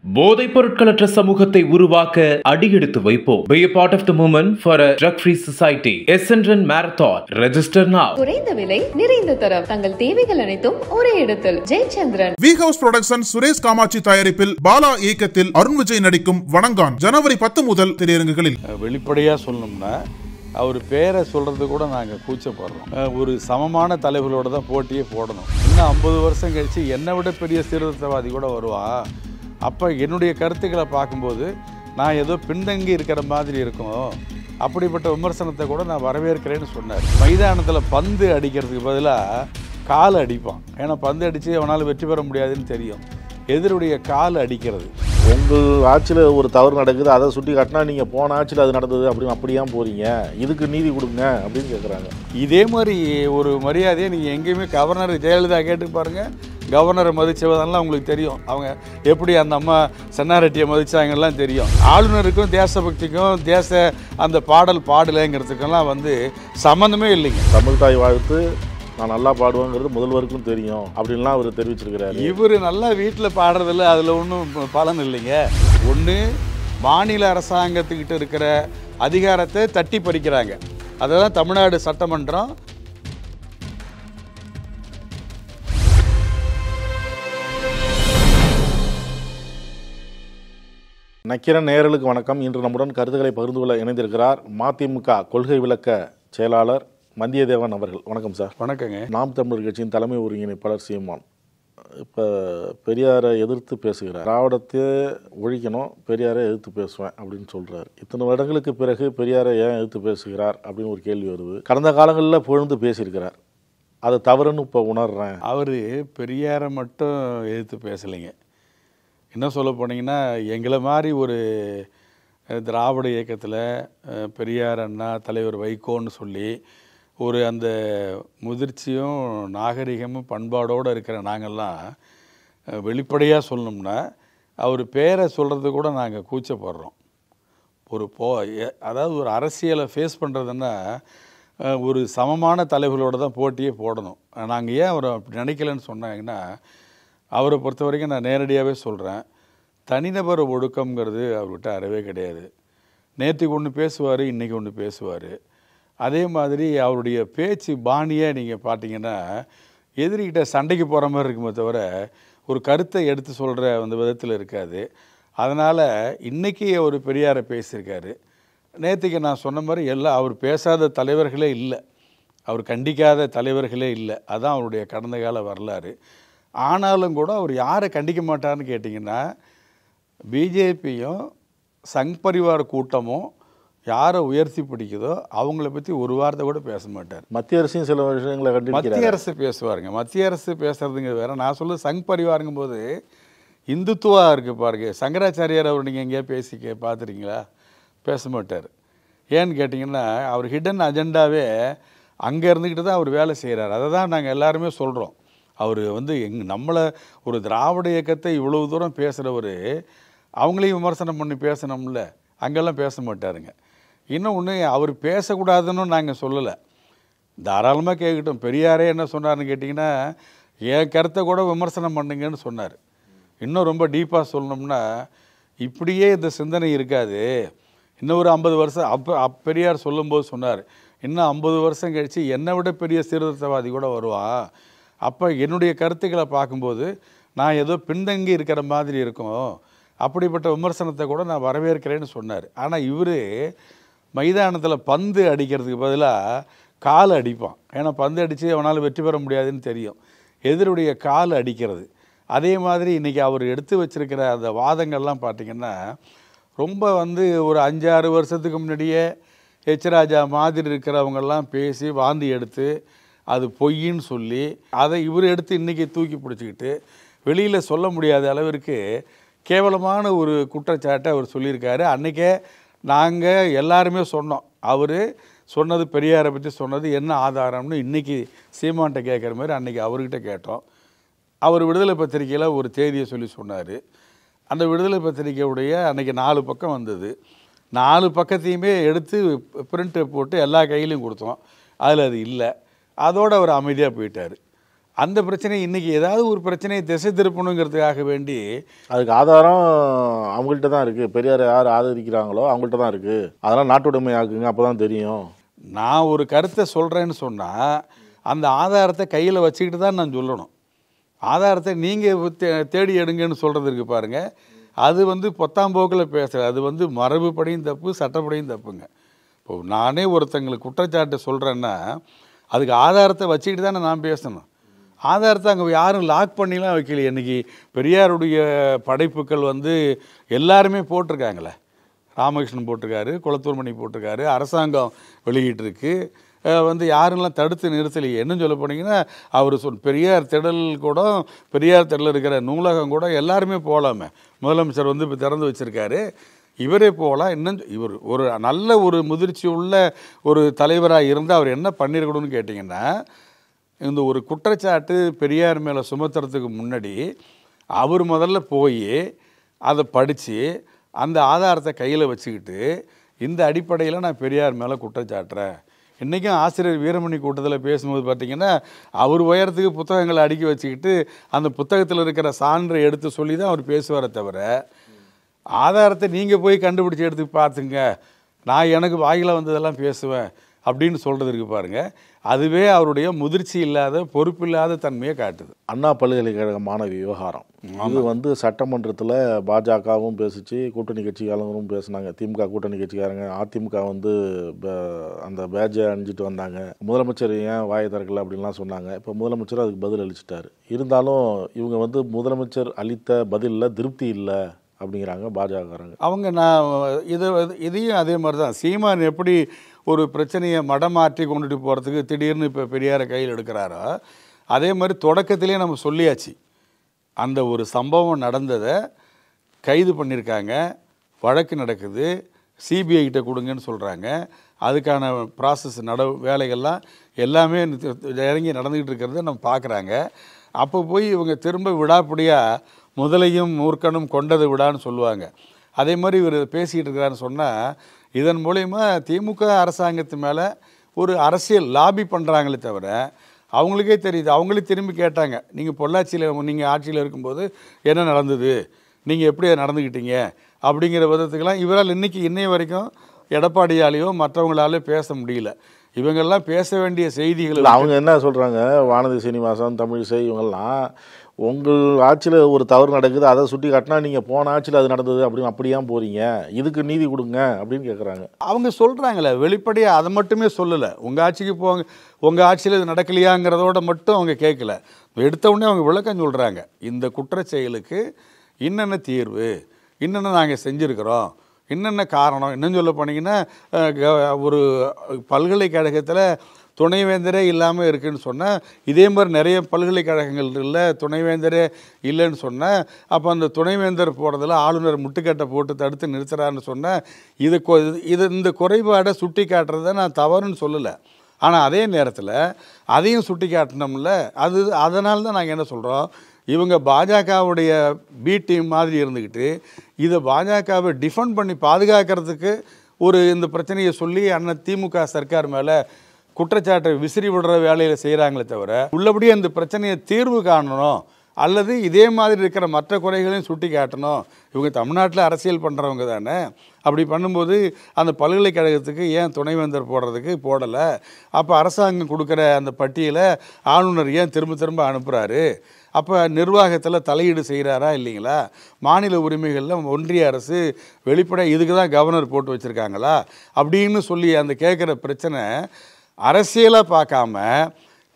போதைப் பொருட்களற்ற சமூகத்தை உருவாக்க அடியெடுத்து வைப்போம். Be a part of the movement for a drug-free society. SNRN Marathon. Register now. குறைந்த விலை, நிறைந்த தரம். தங்கள் தேவைகள் அனைத்தும் ஒரே இடத்தில். Jayachandran. V house production Suresh Kamatchi தயாரிப்பில் பாலா இயக்கத்தில் அருண் விஜய் நடிக்கும் வணங்கான் ஜனவரி 10 முதல் திரையரங்குகளில். வெளிப்படையா சொல்லணும்னா அவர் பேரை சொல்றது கூட நாங்கள் கூச்சப்படுறோம். ஒரு சமமான தலைவர்களோட தான் போட்டியே போடணும். இன்னும் 50 வருஷம் கழிச்சு என்னை விட பெரிய சீர்திருத்தவாதி கூட வருவான். அப்போ என்னுடைய கருத்துக்களை பார்க்கும்போது நான் ஏதோ பின்தங்கி இருக்கிற மாதிரி இருக்கும். அப்படிப்பட்ட விமர்சனத்தை கூட நான் வரவேற்கிறேன்னு சொன்னார். மைதானத்தில் பந்து அடிக்கிறதுக்கு பதிலாக கால் அடிப்பான். ஏன்னா பந்து அடித்து அவனால் வெற்றி பெற முடியாதுன்னு தெரியும். எதிருடைய கால் அடிக்கிறது. உங்கள் ஆட்சியில் ஒரு தவறு நடக்குது, அதை சுட்டி காட்டினா நீங்கள் போன ஆட்சியில் அது நடந்தது அப்படின்னு அப்படியே போகிறீங்க, இதுக்கு நீதி கொடுங்க அப்படின்னு கேட்குறாங்க. இதே மாதிரி ஒரு மரியாதையை நீங்கள் எங்கேயுமே கவர்னர் ஜெயலலிதா கேட்டு பாருங்கள். கவர்னரை மதிச்சவதெல்லாம் உங்களுக்கு தெரியும். அவங்க எப்படி அந்த அம்மா சென்னாரெட்டியை மதிச்சாங்கலாம் தெரியும். ஆளுநருக்கும் தேசபக்திக்கும் அந்த பாடல் பாடலைங்கிறதுக்கெல்லாம் சம்மந்தமே இல்லைங்க. தமிழ் தாய் வாழ்த்து நான் நல்லா பாடுவேங்கிறது முதல்வருக்கும் தெரியும் அப்படின்லாம் அவர் தெரிவிச்சிருக்கிறாரு. இவர் நல்லா வீட்டில் பாடுறதில்ல, அதில் ஒன்றும் பலன் இல்லைங்க. ஒன்று மாநில அரசாங்கத்துக்கிட்ட இருக்கிற அதிகாரத்தை தட்டி பறிக்கிறாங்க. அதெல்லாம் தமிழ்நாடு சட்டமன்றம் நக்கீரன் நேயர்களுக்கு வணக்கம். இன்று நம்முடன் கருத்துக்களை பகிர்ந்து கொள்ள இணைந்திருக்கிறார் மதிமுக கொள்கை விளக்க செயலாளர் வந்தியத்தேவன் அவர்கள். வணக்கம் சார். வணக்கங்க. நாம் தமிழர் கட்சியின் தலைமை ஒருங்கிணைப்பாளர் சீமான் இப்போ பெரியாரை எதிர்த்து பேசுகிறார். திராவிடத்தை ஒழிக்கணும், பெரியாரை எதிர்த்து பேசுவேன் அப்படின்னு சொல்கிறார். இத்தனை வருடங்களுக்கு பிறகு பெரியாரை ஏன் எதிர்த்து பேசுகிறார் அப்படின்னு ஒரு கேள்வி வருது. கடந்த காலங்களில் புகழ்ந்து பேசியிருக்கிறார், அது தவறுன்னு இப்போ உணர்றேன். அவர் பெரியாரை மட்டும் எதிர்த்து பேசலைங்க. என்ன சொல்ல போனீங்கன்னா, எங்களை மாதிரி ஒரு திராவிட இயக்கத்தில் பெரியார் அண்ணா தலைவர் வைகோன்னு சொல்லி ஒரு அந்த முதிர்ச்சியும் நாகரிகமும் பண்பாடோடு இருக்கிற நாங்கள்லாம் வெளிப்படையாக சொல்லணும்னா அவர் பேரை சொல்கிறது கூட நாங்கள் கூச்சப்படுறோம். அதாவது ஒரு அரசியலை ஃபேஸ் பண்ணுறதுன்னா ஒரு சமமான தலைவர்களோட தான் போட்டியே போடணும். நாங்கள் ஏன் அவரை அப்படி நினைக்கலன்னு சொன்னாங்கன்னா, அவரை பொறுத்த வரைக்கும் நான் நேரடியாகவே சொல்கிறேன், தனிநபர் ஒழுக்கங்கிறது அவர்கிட்ட அறவே கிடையாது. நேற்றுக்கு ஒன்று பேசுவார், இன்றைக்கி ஒன்று பேசுவார். அதே மாதிரி அவருடைய பேச்சு பாணியை நீங்கள் பார்த்தீங்கன்னா எதிரிகிட்ட சண்டைக்கு போகிற மாதிரி இருக்குமே தவிர ஒரு கருத்தை எடுத்து சொல்கிற அந்த விதத்தில் இருக்காது. அதனால் இன்றைக்கி அவர் பெரியாரை பேசியிருக்காரு. நேற்றுக்கு நான் சொன்ன மாதிரி அவர் பேசாத தலைவர்களே இல்லை, அவர் கண்டிக்காத தலைவர்களே இல்லை. அதுதான் அவருடைய கடந்த கால வரலாறு. ஆனாலும் கூட அவர் யாரை கண்டிக்க மாட்டார்னு கேட்டிங்கன்னா, பிஜேபியும் சங் பரிவார் கூட்டமும் யாரை உயர்த்தி பிடிக்குதோ அவங்கள பற்றி ஒரு வார்த்தை கூட பேச மாட்டார். மத்திய அரசின் சில விஷயங்களை மத்திய அரசு பேசுவாருங்க. மத்திய அரசு பேசுறதுங்க வேற. நான் சொல்ல சங் பரிவாருங்கும் போது இந்துத்துவா இருக்குது பாருங்க. சங்கராச்சாரியார் அவர் நீங்கள் எங்கேயா பார்த்துருக்கீங்களா? பேச மாட்டார். ஏன்னு கேட்டிங்கன்னா, அவர் ஹிடன் அஜெண்டாவே அங்கே இருந்துக்கிட்டு தான் அவர் வேலை செய்கிறார். அதை தான் நாங்கள் எல்லாருமே சொல்கிறோம். அவர் நம்மளை ஒரு திராவிட இயக்கத்தை இவ்வளவு தூரம் பேசுகிறவர் அவங்களையும் விமர்சனம் பண்ணி பேசணும்ல, அங்கெல்லாம் பேச மாட்டாருங்க. இன்னொன்று, அவர் பேசக்கூடாதுன்னு நாங்கள் சொல்லலை, தாராளமாக கேட்கட்டும். பெரியாரே என்ன சொன்னார்னு கேட்டிங்கன்னா, என் கருத்தை கூட விமர்சனம் பண்ணுங்கன்னு சொன்னார். இன்னும் ரொம்ப டீப்பாக சொல்லணும்னா, இப்படியே இந்த சிந்தனை இருக்காது, இன்னும் ஒரு 50 வருஷம் பெரியார் சொல்லும்போது சொன்னார், இன்னும் 50 வருஷம் கழித்து என்னை விட பெரிய சீர்திருத்தவாதி கூட வருவான். அப்போ என்னுடைய கருத்துக்களை பார்க்கும்போது நான் ஏதோ பின்தங்கி இருக்கிற மாதிரி இருக்கும். அப்படிப்பட்ட விமர்சனத்தை கூட நான் வரவேற்கிறேன்னு சொன்னார். ஆனால் இவர் மைதானத்தில் பந்து அடிக்கிறதுக்கு பதிலாக கால் அடிப்பான். ஏன்னா பந்து அடித்து அவனால் வெற்றி பெற முடியாதுன்னு தெரியும். எதிருடைய கால் அடிக்கிறது. அதே மாதிரி இன்றைக்கி அவர் எடுத்து வச்சிருக்கிற அந்த வாதங்கள்லாம் பார்த்திங்கன்னா ரொம்ப ஒரு 5-6 வருஷத்துக்கு முன்னாடியே ராஜா மாதிரி இருக்கிறவங்கெல்லாம் பேசி வாந்தி எடுத்து அது பொய்ன்னு சொல்லி அதை இவர் எடுத்து இன்றைக்கி தூக்கி பிடிச்சிக்கிட்டு வெளியில் சொல்ல முடியாத அளவிற்கு கேவலமான ஒரு குற்றச்சாட்டை அவர் சொல்லியிருக்காரு. அன்றைக்கே நாங்கள் எல்லாருமே சொன்னோம், அவர் சொன்னது பெரியாரை பற்றி சொன்னது என்ன ஆதாரம்னு இன்றைக்கி சீமான்ட்ட கேட்குற மாதிரி அன்றைக்கி அவர்கிட்ட கேட்டோம். அவர் விடுதலை பத்திரிக்கையில் ஒரு தேதியை சொல்லி சொன்னார். அந்த விடுதலை பத்திரிக்கையுடைய அன்றைக்கி 4 பக்கம் வந்தது. 4 பக்கத்தையுமே எடுத்து பிரிண்ட்டை போட்டு எல்லா கையிலையும் கொடுத்தோம். அதில் அது இல்லை. அதோடு அவர் அமைதியாக போயிட்டார். அந்த பிரச்சனை இன்றைக்கி ஏதாவது ஒரு பிரச்சனையை திசை திருப்பணுங்கிறதுக்காக வேண்டி அதுக்கு ஆதாரம் அவங்கள்ட்ட தான் இருக்குது. பெரியார் யார் ஆதரிக்கிறாங்களோ அவங்கள்ட்ட தான் இருக்குது. அதெல்லாம் நாட்டுடைமை ஆக்குங்க, அப்போ தான் தெரியும். நான் ஒரு கருத்தை சொல்கிறேன்னு சொன்னால் அந்த ஆதாரத்தை கையில் வச்சுக்கிட்டு தான் நான் சொல்லணும். ஆதாரத்தை நீங்கள் தேடி எடுங்கன்னு சொல்கிறதுக்கு பாருங்கள், அது பொத்தாம்போக்கில் பேசுகிறது. அது மரபுப்படியும் தப்பு, சட்டப்படியும் தப்புங்க. இப்போ நானே ஒருத்தங்களுக்கு குற்றச்சாட்டு சொல்கிறேன்னா அதுக்கு ஆதாரத்தை வச்சுக்கிட்டு தானே நான் பேசணும். ஆதாரத்தை அங்கே யாரும் லாக் பண்ணிலாம் வைக்கல. இன்றைக்கி பெரியாருடைய படைப்புகள் எல்லாருமே போட்டிருக்காங்களே. ராமகிருஷ்ணன் போட்டிருக்காரு, குளத்தூர்மணி போட்டிருக்காரு, அரசாங்கம் வெளியிட்டிருக்கு. யாருன்னெலாம் தடுத்து நிறுத்தலையே. என்னன்னு சொல்ல போனீங்கன்னா அவர் பெரியார் திடல் கூட, பெரியார் திடலில் இருக்கிற நூலகம் கூட எல்லாருமே போகலாமே. முதலமைச்சர் இப்போ திறந்து வச்சுருக்காரு, இவரே போகலாம். இன்னும் இவர் ஒரு நல்ல ஒரு முதிர்ச்சி உள்ள ஒரு தலைவராக இருந்தால் அவர் என்ன பண்ணியிருக்கணும்னு கேட்டிங்கன்னா, இந்த ஒரு குற்றச்சாட்டு பெரியார் மேலே சுமத்துறதுக்கு முன்னாடி அவர் முதல்ல போய் அதை படித்து அந்த ஆதாரத்தை கையில் வச்சுக்கிட்டு இந்த அடிப்படையில் நான் பெரியார் மேலே குற்றச்சாட்டுறேன். இன்றைக்கும் ஆசிரியர் வீரமணி கூட்டத்தில் பேசும்போது பார்த்திங்கன்னா அவர் உயரத்துக்கு புத்தகங்களை அடுக்கி வச்சுக்கிட்டு அந்த புத்தகத்தில் இருக்கிற சான்றை எடுத்து சொல்லி தான் அவர் பேசுவாரே தவிர, ஆதாரத்தை நீங்கள் போய் கண்டுபிடிச்சி எடுத்து பார்த்துங்க, நான் எனக்கு வாயில வந்ததெல்லாம் பேசுவேன் அப்படின்னு சொல்கிறதுக்கு பாருங்கள், அதுவே அவருடைய முதிர்ச்சி இல்லாத, பொறுப்பில்லாத தன்மையை காட்டுது. அண்ணா பல்கலைக்கழக மாணவி விவகாரம் இது சட்டமன்றத்தில் பாஜகவும் பேசிச்சு, கூட்டணி கட்சிக்காரங்களும் பேசினாங்க. திமுக கூட்டணி கட்சிக்காரங்க, அதிமுக அந்த பேட்ஜை அணிஞ்சிட்டு வந்தாங்க. முதலமைச்சர் ஏன் வாயை திறக்கல அப்படின்லாம் சொன்னாங்க. இப்போ முதலமைச்சர் அதுக்கு பதில் அளிச்சிட்டாரு. இருந்தாலும் இவங்க முதலமைச்சர் அளித்த பதிலில் திருப்தி இல்லை அப்படிங்கிறாங்க பாஜகக்காரங்க. அவங்க நான் இதையும் அதே மாதிரி தான், சீமான் எப்படி ஒரு பிரச்சனையை மடமாற்றி கொண்டுட்டு போகிறதுக்கு திடீர்னு இப்போ பெரியாரை கையில் எடுக்கிறாரோ, அதே மாதிரி தொடக்கத்திலே நம்ம சொல்லியாச்சு. அந்த ஒரு சம்பவம் நடந்ததை கைது பண்ணியிருக்காங்க, வழக்கு நடக்குது, சிபிஐ கிட்ட கொடுங்கன்னு சொல்கிறாங்க. அதுக்கான ப்ராசஸ் வேலைகள்லாம் எல்லாமே இறங்கி நடந்துக்கிட்டு இருக்கிறத நம்ம பார்க்குறாங்க. அப்போ போய் இவங்க திரும்ப விடாப்பிடியாக முதலையும் மூர்க்கனும் கொண்டதை விடான்னு சொல்லுவாங்க. அதே மாதிரி இவர் பேசிக்கிட்டு இருக்கிறான்னு சொன்னால், இதன் மூலயமா திமுக அரசாங்கத்து மேலே ஒரு அரசியல் லாபி பண்ணுறாங்களே தவிர அவங்களுக்கே தெரியுது. அவங்களே திரும்பி கேட்டாங்க, நீங்கள் பொள்ளாச்சியில் நீங்கள் ஆட்சியில் இருக்கும்போது என்ன நடந்தது, நீங்கள் எப்படி நடந்துக்கிட்டீங்க அப்படிங்கிற விதத்துக்கெல்லாம் இவரால் இன்னைய வரைக்கும் எடப்பாடியாலேயோ மற்றவங்களாலேயோ பேச முடியல. இவங்கெல்லாம் பேச வேண்டிய செய்திகள் அவங்க என்ன சொல்கிறாங்க, வானதி சீனிவாசன், தமிழிசை, இவங்கெல்லாம் உங்கள் ஆட்சியில் ஒரு தவறு நடக்குது, அதை சுட்டி காட்டினா நீங்கள் போன ஆட்சியில் அது நடந்தது அப்படின்னு அப்படியே போகிறீங்க, இதுக்கு நீதி கொடுங்க அப்படின்னு கேட்குறாங்க. அவங்க சொல்கிறாங்களே வெளிப்படையாக, அதை மட்டுமே சொல்லலை. உங்கள் ஆட்சிக்கு போங்க, உங்கள் ஆட்சியில் இது நடக்கலையாங்கிறதோட மட்டும் அவங்க கேட்கல. எடுத்த உடனே அவங்க விளக்கம் சொல்கிறாங்க. இந்த குற்றச்செயலுக்கு என்னென்ன தீர்வு, என்னென்ன நாங்கள் செஞ்சுருக்கிறோம், என்னென்ன காரணம். இன்னும் சொல்ல போனீங்கன்னா ஒரு பல்கலைக்கழகத்தில் துணைவேந்தரே இல்லாமல் இருக்குதுன்னு சொன்னால், இதே மாதிரி நிறைய பல்கலைக்கழகங்கள் இல்லை துணைவேந்தரே இல்லைன்னு சொன்னால், அப்போ அந்த துணைவேந்தர் போகிறதுல ஆளுநர் முட்டுக்கட்டை போட்டு தடுத்து நிறுத்துறான்னு சொன்னால், இந்த குறைபாடை சுட்டி காட்டுறதை நான் தவறுன்னு சொல்லலை. ஆனால் அதே நேரத்தில் அதையும் சுட்டி காட்டினோம்ல, அதனால தான் நாங்கள் என்ன சொல்கிறோம், இவங்க பாஜகவுடைய பி டீம் மாதிரி இருந்துக்கிட்டு இதை பாஜகவை டிஃபெண்ட் பண்ணி பாதுகாக்கிறதுக்கு இந்த பிரச்சனையை சொல்லி அண்ணன் திமுக சர்க்கார் மேலே குற்றச்சாட்டை விசிறி விடுற வேலையில் செய்கிறாங்களே தவிர, உள்ளபடியே அந்த பிரச்சனையை தீர்வு காணணும் அல்லது இதே மாதிரி இருக்கிற மற்ற குறைகளையும் சுட்டி காட்டணும். இவங்க தமிழ்நாட்டில் அரசியல் பண்ணுறவங்க தானே. அப்படி பண்ணும்போது அந்த பல்கலைக்கழகத்துக்கு ஏன் துணைவேந்தர் போடுறதுக்கு போடலை, அப்போ அரசாங்கம் கொடுக்குற அந்த பட்டியலை ஆளுநர் ஏன் திரும்ப திரும்ப அனுப்புகிறாரு, அப்போ நிர்வாகத்தில் தலையீடு செய்கிறாரா இல்லைங்களா, மாநில உரிமைகளில் ஒன்றிய அரசு வெளிப்படை இதுக்கு தான் கவர்னர் போட்டு வச்சுருக்காங்களா அப்படின்னு சொல்லி அந்த கேட்குற பிரச்சனை அரசியலாக பார்க்காம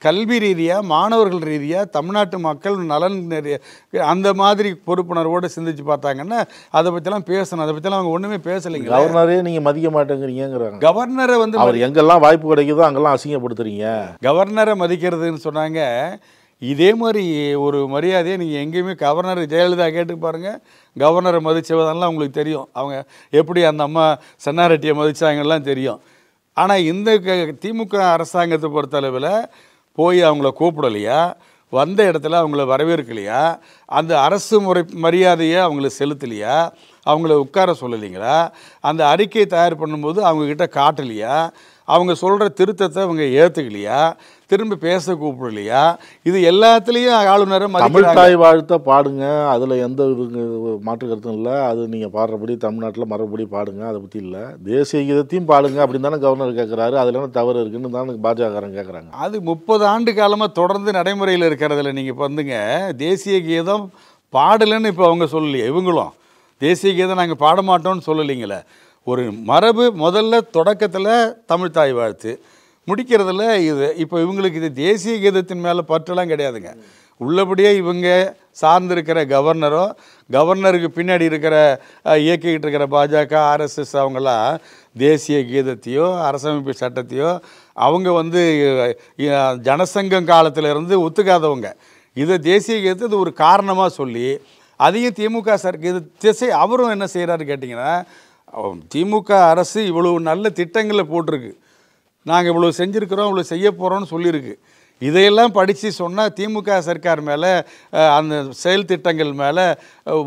கல்வி ரீதியாக, மாணவர்கள் ரீதியாக, தமிழ்நாட்டு மக்கள் நலன் அந்த மாதிரி பொறுப்புணர்வோடு சிந்திச்சு பார்த்தாங்கன்னா அதை பற்றிலாம் பேசணும். அதை பற்றிலாம் அவங்க ஒன்றுமே பேசலைங்க. கவர்னரே நீங்கள் மதிக்க மாட்டேங்கிறீங்கிறாங்க. கவர்னரை அவர் எங்கெல்லாம் வாய்ப்பு கிடைக்குதோ அங்கெல்லாம் அசிங்கப்படுத்துறீங்க. கவர்னரை மதிக்கிறதுன்னு சொன்னாங்க. இதே மாதிரி ஒரு மரியாதையை நீங்கள் எங்கேயுமே கவர்னர் ஜெயலலிதா கேட்டு பாருங்கள், கவர்னரை மதித்தவதெல்லாம் உங்களுக்கு தெரியும். அவங்க எப்படி அந்த அம்மா சென்னாரெட்டியை மதித்தாங்கலாம் தெரியும். ஆனால் இந்த திமுக அரசாங்கத்தை பொறுத்தளவில் போய் அவங்கள கூப்பிடலையா, வந்த இடத்துல அவங்கள வரவேற்கலையா, அந்த அரசு முறை மரியாதையை அவங்கள செலுத்தலையா, அவங்கள உட்கார சொல்லலைங்களா, அந்த அறிக்கையை தயார் பண்ணும்போது அவங்கக்கிட்ட காட்டலையா, அவங்க சொல்கிற திருத்தத்தை அவங்க ஏற்றுக்கலையா, திரும்ப பேச கூப்பிடலையா? இது எல்லாத்துலேயும் ஆளுநரை தமிழ் தாய் வாழ்த்த பாடுங்க, அதில் எந்த மாற்று கருத்தும் இல்லை. அது நீங்கள் பாடுறபடி தமிழ்நாட்டில் மறுபடி பாடுங்க, அதை பற்றி இல்லை. தேசிய கீதத்தையும் பாடுங்க அப்படின்னு தானே கவர்னர் கேட்குறாரு. அதில் என்ன தவறு இருக்குன்னு தானே பாஜகக்காரங்க கேட்குறாங்க. அது 30 ஆண்டு காலமாக தொடர்ந்து நடைமுறையில் இருக்கிறதுல நீங்கள் வந்துங்க தேசிய கீதம் பாடலைன்னு இப்போ அவங்க சொல்லலையே. இவங்களும் தேசிய கீதம் நாங்கள் பாட மாட்டோம்னு சொல்லலைங்களே. ஒரு மரபு முதல்ல தொடக்கத்தில் தமிழ் தாய் வாழ்த்து, முடிக்கிறதுல இது. இப்போ இவங்களுக்கு இது தேசிய கீதத்தின் மேலே பற்றெல்லாம் கிடையாதுங்க. உள்ளபடியே இவங்க சார்ந்திருக்கிற கவர்னரோ, கவர்னருக்கு பின்னாடி இருக்கிற இயக்கிக்கிட்டு இருக்கிற பாஜக, ஆர்எஸ்எஸ் அவங்களாம் தேசிய கீதத்தையோ அரசமைப்பு சட்டத்தையோ அவங்க ஜனசங்கம் காலத்திலிருந்து ஒத்துக்காதவங்க. இதை தேசிய கீதத்தை இது ஒரு காரணமாக சொல்லி அதையும் திமுக இது திசை அவரும் என்ன செய்கிறாரு கேட்டிங்கன்னா, திமுக அரசு இவ்வளவு நல்ல திட்டங்களை போட்டிருக்கு, நாங்கள் இவ்வளோ செஞ்சுருக்கிறோம், இவ்வளோ செய்ய போகிறோம்னு சொல்லியிருக்கு. இதையெல்லாம் படித்து சொன்னால் திமுக சர்க்கார் மேலே அந்த செயல் திட்டங்கள் மேலே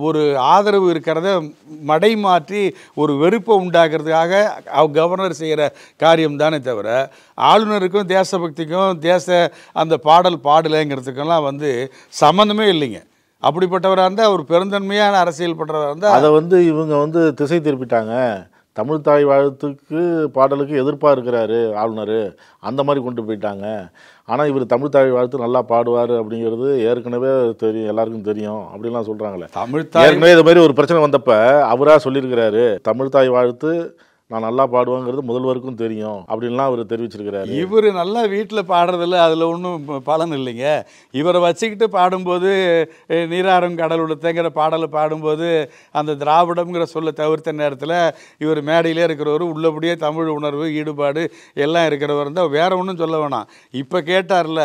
ஒரு ஆதரவு இருக்கிறத மடை மாற்றி ஒரு வெறுப்பை உண்டாக்குறதுக்காக கவர்னர் செய்கிற காரியம் தானே தவிர ஆளுநருக்கும் தேசபக்திக்கும் அந்த பாடல் பாடலைங்கிறதுக்கெல்லாம் சம்மந்தமே இல்லைங்க. அப்படிப்பட்டவராக இருந்தால் ஒரு பெருந்தன்மையான அரசியல் பண்றவராக இருந்தால் அதை இவங்க திசை திருப்பிட்டாங்க. தமிழ் தாய் வாழ்த்துக்கு பாடலுக்கு எதிர்ப்பாக இருக்கிறாரு ஆளுநர், அந்த மாதிரி கொண்டு போயிட்டாங்க. ஆனால் இவர் தமிழ் தாய் வாழ்த்து நல்லா பாடுவார் அப்படிங்கிறது ஏற்கனவே தெரியும், எல்லாருக்கும் தெரியும் அப்படின்லாம் சொல்கிறாங்களே. ஏற்கனவே இது மாதிரி ஒரு பிரச்சனை வந்தப்போ அவராக சொல்லியிருக்கிறாரு, தமிழ் தாய் வாழ்த்து நான் நல்லா பாடுவேங்கிறது முதல்வருக்கும் தெரியும் அப்படின்லாம் அவர் தெரிவிச்சிருக்கிறாரு. இவர் நல்லா வீட்டில் பாடுறதில்ல, அதில் ஒன்றும் பலன் இல்லைங்க. இவரை வச்சுக்கிட்டு பாடும்போது நீராறும் கடல் உடுத்தங்கிற பாடலை பாடும்போது அந்த திராவிடம்ங்கிற சொல்ல தவிர்த்த நேரத்தில் இவர் மேடையிலே இருக்கிறவர், உள்ளபடியே தமிழ் உணர்வு ஈடுபாடு எல்லாம் இருக்கிறவர் தான், வேற ஒன்றும் சொல்ல வேணாம். இப்போ கேட்டார்ல,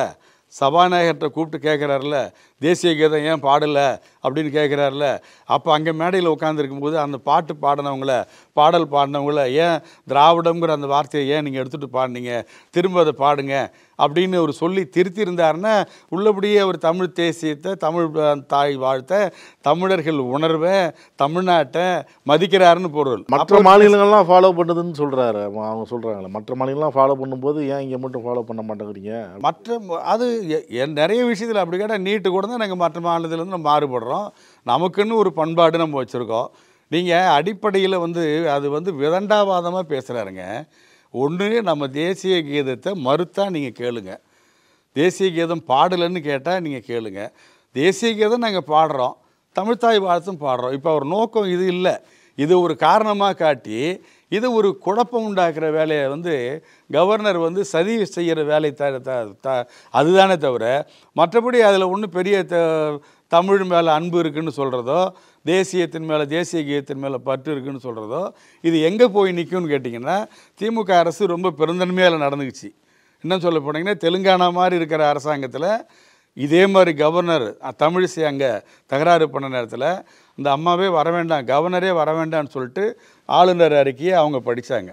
சபாநாயகர்கிட்ட கூப்பிட்டு கேட்குறாருல, தேசிய கீதம் ஏன் பாடலை அப்படின்னு கேட்குறாருல. அப்போ அங்கே மேடையில் உட்காந்துருக்கும்போது அந்த பாட்டு பாடினவங்கள, பாடல் பாடினவங்கள, ஏன் திராவிடங்கிற அந்த வார்த்தையை ஏன் நீங்கள் எடுத்துகிட்டு பாடினீங்க, திரும்ப அதை பாடுங்க அப்படின்னு அவர் சொல்லி திருத்தியிருந்தாருன்னா உள்ளபடியே அவர் தமிழ் தேசியத்தை, தமிழ் தாய் வாழ்த்த, தமிழர்கள் உணர்வை, தமிழ்நாட்டை மதிக்கிறாருன்னு பொருள். மற்ற மாநிலங்கள்லாம் ஃபாலோ பண்ணுதுன்னு சொல்கிறாரு அவங்க, சொல்கிறாங்களே மற்ற மாநிலங்கள்லாம் ஃபாலோ பண்ணும்போது ஏன் இங்கே மட்டும் ஃபாலோ பண்ண மாட்டேங்கிறீங்க? அது நிறைய விஷயத்தில் அப்படி கேட்டால் நீட்டு கூட தான் நாங்கள் மற்ற மாநிலத்திலேருந்து நம்ம மாறுபடுறோம். நமக்குன்னு ஒரு பண்பாடு நம்ம வச்சுருக்கோம். நீங்கள் அடிப்படையில் அது விதண்டாவாதமாக பேசுகிறாருங்க. ஒன்று, நம்ம தேசிய கீதத்தை மறுத்தா நீங்கள் கேளுங்க, தேசிய கீதம் பாடலைன்னு கேட்டால் நீங்கள் கேளுங்க. தேசிய கீதம் நாங்கள் பாடுறோம், தமிழ்த்தாய் வாழ்த்தும் பாடுறோம். இப்போ அவர் நோக்கம் இது இல்லை, இது ஒரு காரணமாக காட்டி இது ஒரு குழப்பம் உண்டாக்குற வேலையை கவர்னர் சதி செய்கிற வேலை அதுதானே தவிர மற்றபடி அதில் ஒன்றும் பெரிய தமிழ் மேலே அன்பு இருக்குன்னு சொல்கிறதோ, தேசியத்தின் மேலே, தேசிய கீதத்தின் மேலே பற்று இருக்குன்னு சொல்கிறதோ, இது எங்கே போய் நிற்கும்னு கேட்டிங்கன்னா, திமுக அரசு ரொம்ப பெருந்தன்மையாக நடந்துக்குச்சு. இன்னும் சொல்ல போனீங்கன்னா, தெலுங்கானா மாதிரி இருக்கிற அரசாங்கத்தில் இதே மாதிரி கவர்னர் தமிழிசை அங்கே தகராறு பண்ண நேரத்தில் இந்த அம்மாவே வர வேண்டாம், கவர்னரே வர வேண்டாம்னு சொல்லிட்டு ஆளுநர் அறிக்கையை அவங்க படித்தாங்க.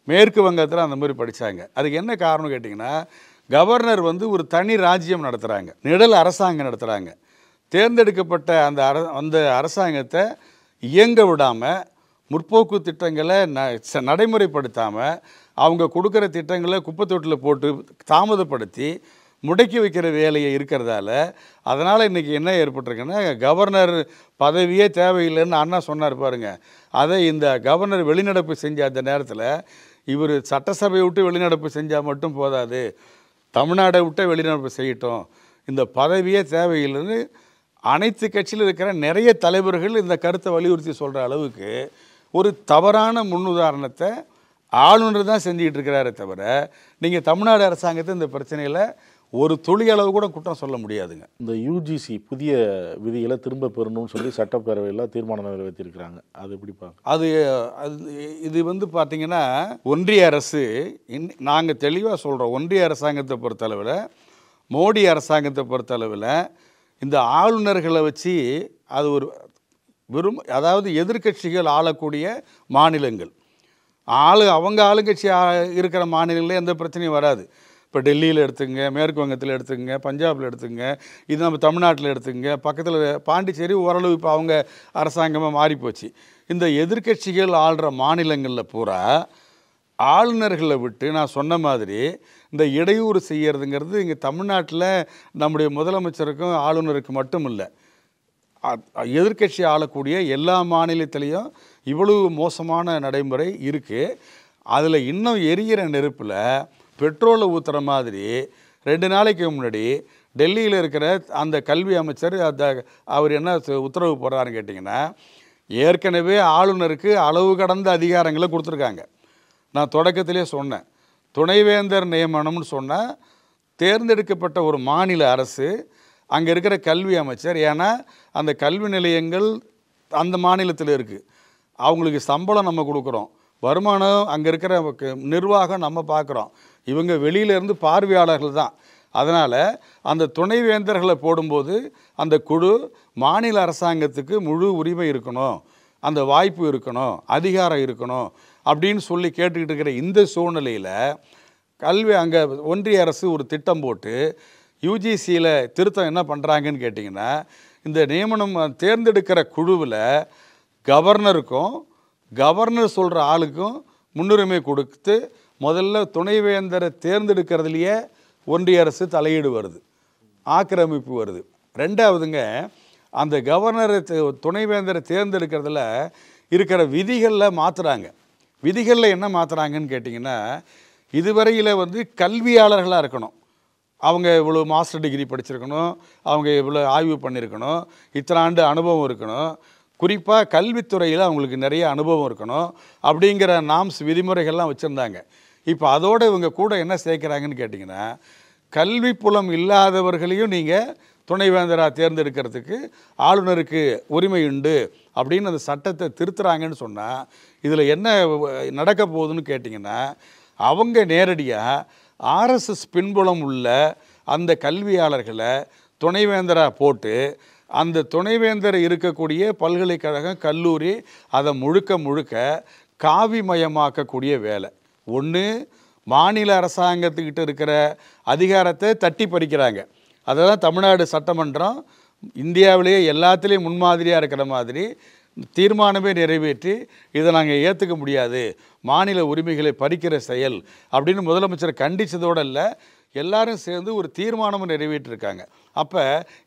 மேற்கு வங்கத்தில் அந்த மாதிரி படித்தாங்க. அதுக்கு என்ன காரணம் கேட்டிங்கன்னா, கவர்னர் ஒரு தனி ராஜ்யம் நடத்துகிறாங்க, நிழல் அரசாங்கம் நடத்துகிறாங்க. தேர்ந்தெடுக்கப்பட்ட அந்த அரசாங்கத்தை இயங்க விடாமல், முற்போக்கு திட்டங்களை நடைமுறைப்படுத்தாமல், அவங்க கொடுக்குற திட்டங்களை குப்பைத்தொட்டில் போட்டு தாமதப்படுத்தி முடக்கி வைக்கிற வேலையை இருக்கிறதால, அதனால் இன்றைக்கி என்ன ஏற்பட்டிருக்குன்னா, கவர்னர் பதவியே தேவையில்லைன்னு அண்ணா சொன்னார் பாருங்க. அதை இந்த கவர்னர் வெளிநடப்பு செஞ்ச அந்த நேரத்தில் இவர் சட்டசபையை விட்டு வெளிநடப்பு செஞ்சால் மட்டும் போதாது, தமிழ்நாடை விட்டு வெளிநடப்பு செய்யட்டும், இந்த பதவியே தேவையில்லைன்னு அனைத்து கட்சியில் இருக்கிற நிறைய தலைவர்கள் இந்த கருத்தை வலியுறுத்தி சொல்கிற அளவுக்கு ஒரு தவறான முன்னுதாரணத்தை ஆளுநர் தான் செஞ்சுக்கிட்டு இருக்கிறாரே தவிர, நீங்கள் தமிழ்நாடு அரசாங்கத்தை இந்த பிரச்சனையில் ஒரு துளி அளவு கூட குற்றம் சொல்ல முடியாதுங்க. இந்த யூஜிசி புதிய விதிகளை திரும்ப பெறணும்னு சொல்லி சட்டப்பேரவையில் தீர்மானம் நிறைவேற்றிருக்கிறாங்க. அது எப்படி பார்க்க? இது பார்த்திங்கன்னா, ஒன்றிய அரசு நாங்கள் தெளிவாக சொல்கிறோம், ஒன்றிய அரசாங்கத்தை பொறுத்தளவில், மோடி அரசாங்கத்தை பொறுத்தளவில் இந்த ஆளுநர்களை வச்சு அது ஒரு அதாவது எதிர்க்கட்சிகள் ஆளக்கூடிய மாநிலங்கள், அவங்க ஆளுங்கட்சி இருக்கிற மாநிலங்களே எந்த பிரச்சனையும் வராது. இப்போ டெல்லியில் எடுத்துங்க, மேற்கு வங்கத்தில் எடுத்துங்க, பஞ்சாபில் எடுத்துங்க, இது நம்ம தமிழ்நாட்டில் எடுத்துங்க, பக்கத்தில் பாண்டிச்சேரி ஓரளவு இப்போ அவங்க அரசாங்கமாக மாறிப்போச்சு. இந்த எதிர்க்கட்சிகள் ஆள்ற மாநிலங்களில் பூரா ஆளுநர்களை விட்டு நான் சொன்ன மாதிரி இந்த இடையூறு செய்யறதுங்கிறது இங்கே தமிழ்நாட்டில் நம்முடைய முதலமைச்சருக்கும் ஆளுநருக்கு மட்டும் இல்லை, எதிர்க்கட்சி ஆளக்கூடிய எல்லா மாநிலத்திலையும் இவ்வளவு மோசமான நடைமுறை இருக்குது. அதில் இன்னும் எரிகிற நெருப்பில் பெட்ரோலை ஊற்றுற மாதிரி 2 நாளைக்கு முன்னாடி டெல்லியில் இருக்கிற அந்த கல்வி அமைச்சர் அவர் என்ன உத்தரவு போடுறாருன்னு கேட்டிங்கன்னா, ஏற்கனவே ஆளுநருக்கு அளவு கடந்த அதிகாரங்களை கொடுத்துருக்காங்க. நான் தொடக்கத்திலே சொன்னேன், துணைவேந்தர் நியமனம்னு சொன்னால் தேர்ந்தெடுக்கப்பட்ட ஒரு மாநில அரசு அங்கே இருக்கிற கல்வி அமைச்சர், ஏன்னா அந்த கல்வி நிலையங்கள் அந்த மாநிலத்தில் இருக்குது, அவங்களுக்கு சம்பளம் நம்ம கொடுக்குறோம், வருமானம் அங்கே இருக்கிற நிர்வாகம் நம்ம பார்க்குறோம், இவங்க வெளியிலேருந்து பார்வையாளர்கள் தான். அதனால் அந்த துணைவேந்தர்களை போடும்போது அந்த குழு மாநில அரசாங்கத்துக்கு முழு உரிமை இருக்கணும், அந்த வாய்ப்பு இருக்கணும், அதிகாரம் இருக்கணும் அப்படின்னு சொல்லி கேட்டுக்கிட்டு இருக்கிற இந்த சூழ்நிலையில் கல்வி அங்கே ஒன்றிய அரசு ஒரு திட்டம் போட்டு யூஜிசியில் திருத்தம் என்ன பண்ணுறாங்கன்னு கேட்டிங்கன்னா, இந்த நியமனம் தேர்ந்தெடுக்கிற குழுவில் கவர்னருக்கும் கவர்னர் சொல்கிற ஆளுக்கும் முன்னுரிமை கொடுத்து முதல்ல துணைவேந்தரை தேர்ந்தெடுக்கிறதுலையே ஒன்றிய அரசு தலையீடு வருது, ஆக்கிரமிப்பு வருது. ரெண்டாவதுங்க, அந்த கவர்னரை துணைவேந்தரை தேர்ந்தெடுக்கிறதுல இருக்கிற விதிகளில் மாற்றுறாங்க. விதிகளில் என்ன மாற்றுறாங்கன்னு கேட்டிங்கன்னா, இதுவரையில் கல்வியாளர்களாக இருக்கணும், அவங்க இவ்வளோ மாஸ்டர் டிகிரி படிச்சிருக்கணும், அவங்க இவ்வளோ ஆய்வு பண்ணியிருக்கணும், இத்தனை ஆண்டு அனுபவம் இருக்கணும், குறிப்பாக கல்வித்துறையில் அவங்களுக்கு நிறைய அனுபவம் இருக்கணும் அப்படிங்கிற நாம்ஸ் விதிமுறைகள்லாம் வச்சுருந்தாங்க. இப்போ அதோடு இவங்க கூட என்ன சேர்க்குறாங்கன்னு கேட்டிங்கன்னா, கல்வி புலம் இல்லாதவர்களையும் நீங்கள் துணைவேந்தராக தேர்ந்தெடுக்கிறதுக்கு ஆளுநருக்கு உரிமை உண்டு அப்படின்னு அந்த சட்டத்தை திருத்துறாங்கன்னு சொன்னால், இதில் என்ன நடக்க போகுதுன்னு கேட்டிங்கன்னா, அவங்க நேரடியாக ஆர்எஸ்எஸ் பின்புலம் உள்ள அந்த கல்வியாளர்களை துணைவேந்தராக போட்டு அந்த துணைவேந்தர் இருக்கக்கூடிய பல்கலைக்கழகம் கல்லூரி அதை முழுக்க காவிமயமாக்கக்கூடிய வேலை. ஒன்று, மாநில அரசாங்கத்துக்கிட்ட இருக்கிற அதிகாரத்தை தட்டி பறிக்கிறாங்க. அதை தான் தமிழ்நாடு சட்டமன்றம் இந்தியாவிலேயே எல்லாத்துலேயும் முன்மாதிரியாக இருக்கிற மாதிரி தீர்மானமே நிறைவேற்றி இதை நாங்கள் ஏற்றுக்க முடியாது, மாநில உரிமைகளை பறிக்கிற செயல் அப்படின்னு முதலமைச்சர் கண்டித்ததோடு இல்லை, எல்லாரும் சேர்ந்து ஒரு தீர்மானமும் நிறைவேற்றிருக்காங்க. அப்போ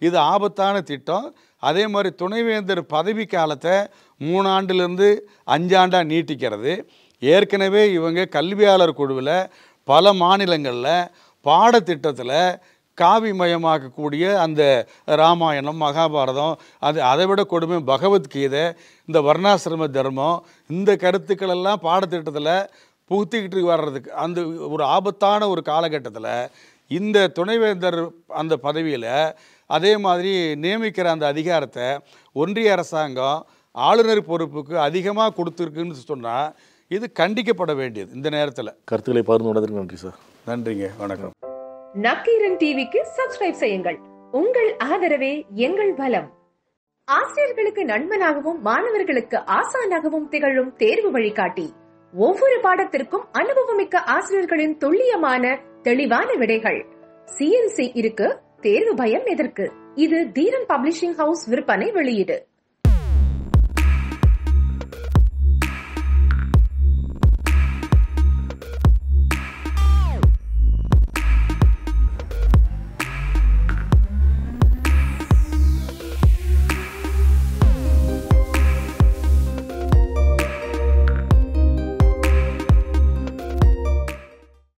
இது ஆபத்தான திட்டம். அதே மாதிரி துணைவேந்தர் பதவி காலத்தை 3 ஆண்டுலேருந்து 5 ஆண்டாக நீட்டிக்கிறது. ஏற்கனவே இவங்க கல்வியாளர் குழுவில் பல மாநிலங்களில் பாடத்திட்டத்தில் காவிமயமாக்கக்கூடிய அந்த ராமாயணம், மகாபாரதம், அதை விட கொடுமை பகவத்கீதை, இந்த வர்ணாசிரம தர்மம், இந்த கருத்துக்களெல்லாம் பாடத்திட்டத்தில் புகுத்திக்கிட்டு வர்றதுக்கு அந்த ஒரு ஆபத்தான ஒரு காலகட்டத்தில் இந்த துணைவேந்தர் அந்த பதவியில் அதே மாதிரி நியமிக்கிற அந்த அதிகாரத்தை ஒன்றிய அரசாங்கம் ஆளுநர் பொறுப்புக்கு அதிகமாக கொடுத்துருக்குன்னு சொன்னால் இது கண்டிக்கப்பட வேண்டியது. இந்த நேரத்தில் கருத்துக்களை பகிர்ந்து நன்றி சார். நன்றிங்க, வணக்கம். நக்கீரன் டிவிக்கு சப்ஸ்கிரைப் செய்யுங்கள். உங்கள் ஆதரவே எங்கள் பலம். ஆசிரியர்களுக்கு நண்பனாகவும் மாணவர்களுக்கு ஆசானாகவும் திகழும் தேர்வு வழிகாட்டி. ஒவ்வொரு பாடத்திற்கும் அனுபவமிக்க ஆசிரியர்களின் துல்லியமான தெளிவான விடைகள். CNC இருக்கு, தேர்வு பயம் எதற்கு? இது தீரன் பப்ளிஷிங் ஹவுஸ் விற்பனை வெளியீடு.